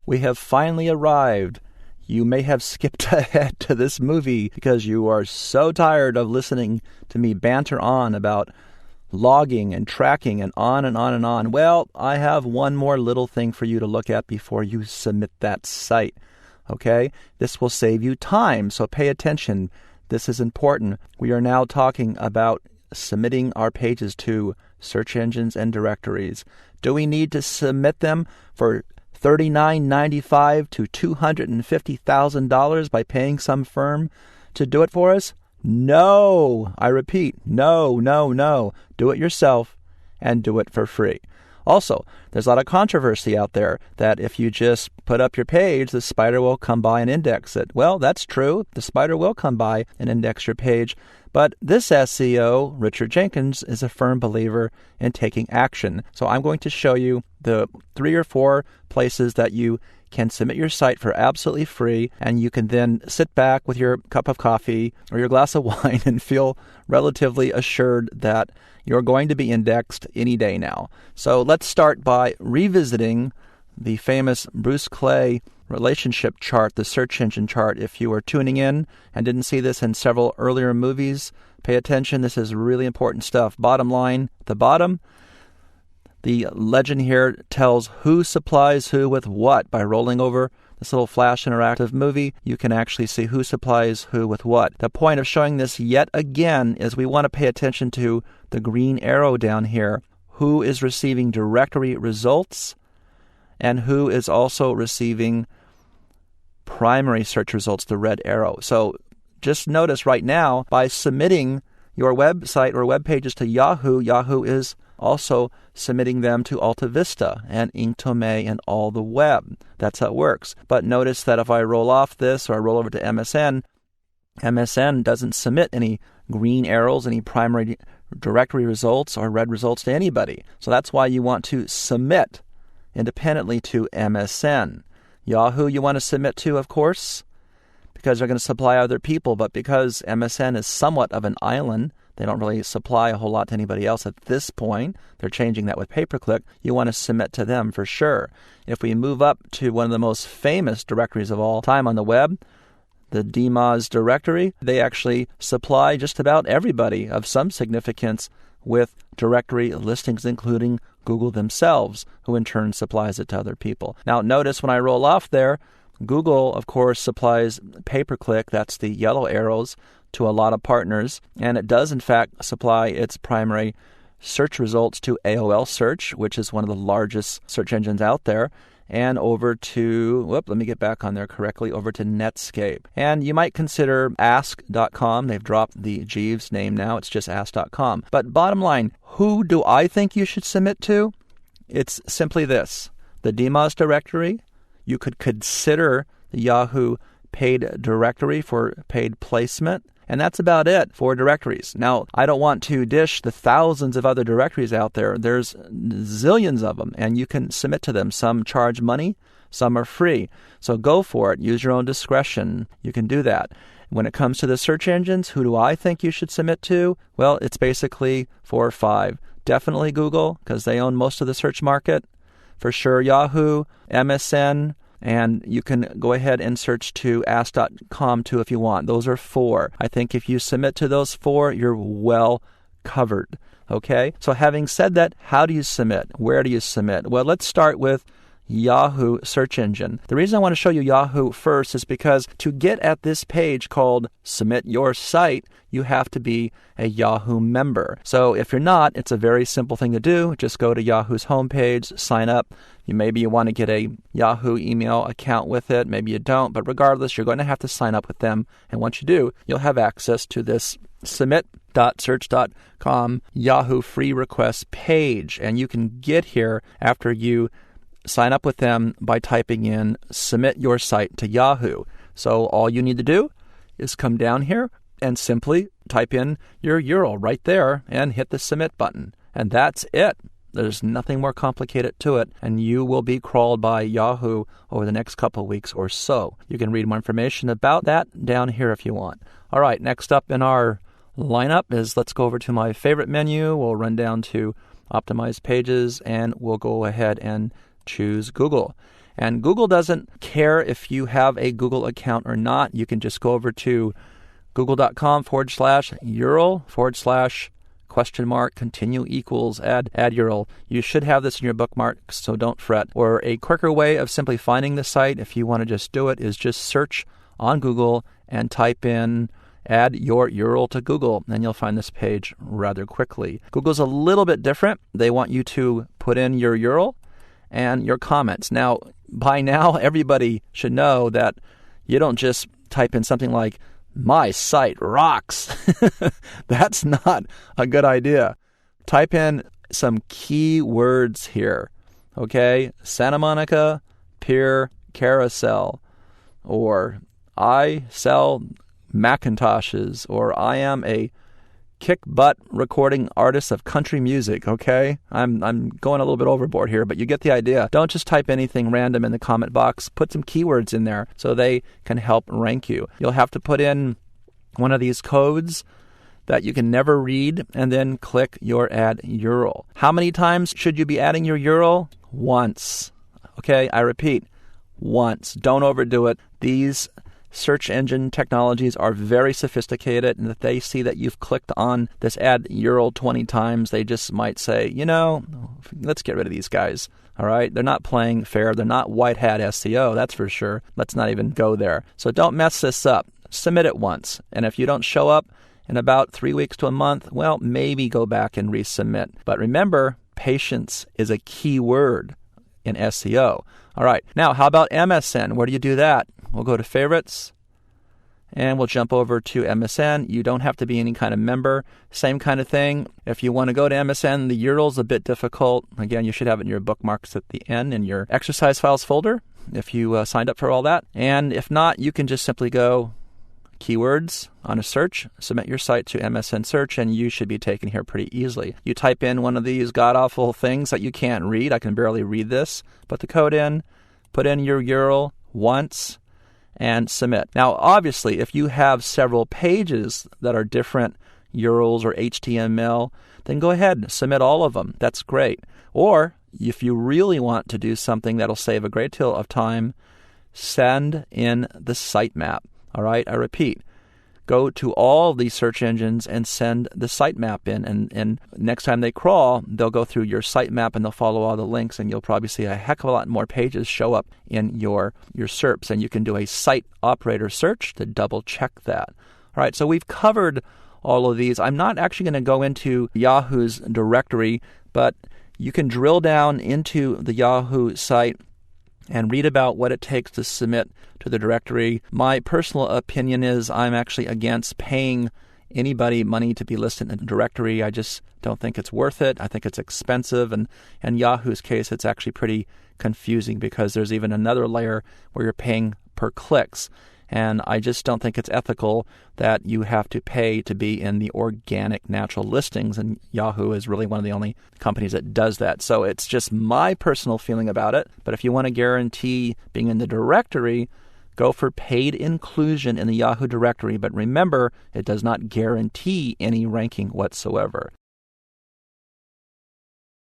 We have finally arrived. You may have skipped ahead to this movie because you are so tired of listening to me banter on about logging and tracking and on and on and on. Well, I have one more little thing for you to look at before you submit that site. Okay? This will save you time, so pay attention. This is important. We are now talking about submitting our pages to search engines and directories. Do we need to submit them for $39.95 to $250,000 by paying some firm to do it for us? No. I repeat, no. Do it yourself and do it for free. Also, there's a lot of controversy out there that if you just put up your page, the spider will come by and index it. Well, that's true. The spider will come by and index your page. But this SEO, Richard Jenkins, is a firm believer in taking action. So I'm going to show you the 3 or 4 places that you can submit your site for absolutely free, and you can then sit back with your cup of coffee or your glass of wine and feel relatively assured that you're going to be indexed any day now. So let's start by revisiting the famous Bruce Clay relationship chart, the search engine chart. If you were tuning in and didn't see this in several earlier movies, pay attention. This is really important stuff. Bottom line, the bottom, the legend here tells who supplies who with what. By rolling over this little flash interactive movie, you can actually see who supplies who with what. The point of showing this yet again is we want to pay attention to the green arrow down here. Who is receiving directory results and who is also receiving primary search results, the red arrow. So just notice right now, by submitting your website or web pages to Yahoo, Yahoo is also submitting them to AltaVista and Inktomi and all the web. That's how it works. But notice that if I roll off this or I roll over to MSN, MSN doesn't submit any green arrows, any primary directory results or red results to anybody. So that's why you want to submit independently to MSN. Yahoo you want to submit to, of course, because they're going to supply other people, but because MSN is somewhat of an island, they don't really supply a whole lot to anybody else at this point. They're changing that with pay-per-click. You want to submit to them for sure. If we move up to one of the most famous directories of all time on the web, the DMOZ directory, they actually supply just about everybody of some significance with directory listings, including Google themselves, who in turn supplies it to other people. Now, notice when I roll off there, Google, of course, supplies pay-per-click, that's the yellow arrows, to a lot of partners, and it does, in fact, supply its primary search results to AOL Search, which is one of the largest search engines out there, and over to, let me get back on there correctly, over to Netscape. And you might consider Ask.com. They've dropped the Jeeves name now. It's just Ask.com. But bottom line, who do I think you should submit to? It's simply this. The DMOZ directory, you could consider the Yahoo paid directory for paid placement. And that's about it for directories. Now, I don't want to dish the thousands of other directories out there. There's zillions of them, and you can submit to them. Some charge money, some are free. So go for it. Use your own discretion. You can do that. When it comes to the search engines, who do I think you should submit to? Well, it's basically 4 or 5. Definitely Google, because they own most of the search market. For sure, Yahoo, MSN, and you can go ahead and search to Ask.com too if you want. Those are 4. I think if you submit to those 4, you're well covered. Okay? So having said that, how do you submit? Where do you submit? Well, let's start with Yahoo search engine. The reason I want to show you Yahoo first is because to get at this page called Submit Your Site, you have to be a Yahoo member. So if you're not, it's a very simple thing to do. Just go to Yahoo's homepage, sign up. Maybe you want to get a Yahoo email account with it. Maybe you don't. But regardless, you're going to have to sign up with them. And once you do, you'll have access to this submit.search.com Yahoo free request page. And you can get here after you sign up with them by typing in Submit Your Site to Yahoo. So all you need to do is come down here and simply type in your URL right there and hit the submit button. And that's it. There's nothing more complicated to it, and you will be crawled by Yahoo over the next couple of weeks or so. You can read more information about that down here if you want. All right, next up in our lineup is, let's go over to my favorite menu. We'll run down to Optimize Pages, and we'll go ahead and choose Google. And Google doesn't care if you have a Google account or not. You can just go over to google.com/URL/ continue equals add URL. You should have this in your bookmarks, so don't fret. Or a quicker way of simply finding the site, if you want to just do it, is just search on Google and type in add your URL to Google, and you'll find this page rather quickly. Google's a little bit different. They want you to put in your URL and your comments. Now, by now, everybody should know that you don't just type in something like, my site rocks. That's not a good idea. Type in some key words here, okay? Santa Monica Pier Carousel, or I sell Macintoshes, or I am a kick-butt recording artist of country music, okay? I'm going a little bit overboard here, but you get the idea. Don't just type anything random in the comment box. Put some keywords in there so they can help rank you. You'll have to put in one of these codes that you can never read, and then click your add URL. How many times should you be adding your URL? Once. Okay, I repeat, once. Don't overdo it. These search engine technologies are very sophisticated, and if they see that you've clicked on this add URL 20 times, they just might say, let's get rid of these guys. All right? They're not playing fair. They're not white hat SEO, that's for sure. Let's not even go there. So don't mess this up. Submit it once. And if you don't show up in about 3 weeks to a month, well, maybe go back and resubmit. But remember, patience is a key word in SEO. All right. Now, how about MSN? Where do you do that? We'll go to favorites, and we'll jump over to MSN. You don't have to be any kind of member. Same kind of thing. If you want to go to MSN, the URL's a bit difficult. Again, you should have it in your bookmarks at the end in your exercise files folder if you signed up for all that. And if not, you can just simply go keywords on a search, submit your site to MSN search, and you should be taken here pretty easily. You type in one of these god-awful things that you can't read. I can barely read this. Put the code in, put in your URL once, and submit. Now, obviously, if you have several pages that are different URLs or HTML, then go ahead and submit all of them. That's great. Or if you really want to do something that'll save a great deal of time, send in the sitemap. All right, I repeat, go to all these search engines and send the sitemap in. And next time they crawl, they'll go through your sitemap and they'll follow all the links, and you'll probably see a heck of a lot more pages show up in your SERPs. And you can do a site operator search to double check that. All right, so we've covered all of these. I'm not actually going to go into Yahoo's directory, but you can drill down into the Yahoo site and read about what it takes to submit to the directory. My personal opinion is I'm actually against paying anybody money to be listed in a directory. I just don't think it's worth it. I think it's expensive, and in Yahoo's case, it's actually pretty confusing because there's even another layer where you're paying per clicks. And I just don't think it's ethical that you have to pay to be in the organic natural listings. And Yahoo is really one of the only companies that does that. So it's just my personal feeling about it. But if you want to guarantee being in the directory, go for paid inclusion in the Yahoo directory. But remember, it does not guarantee any ranking whatsoever.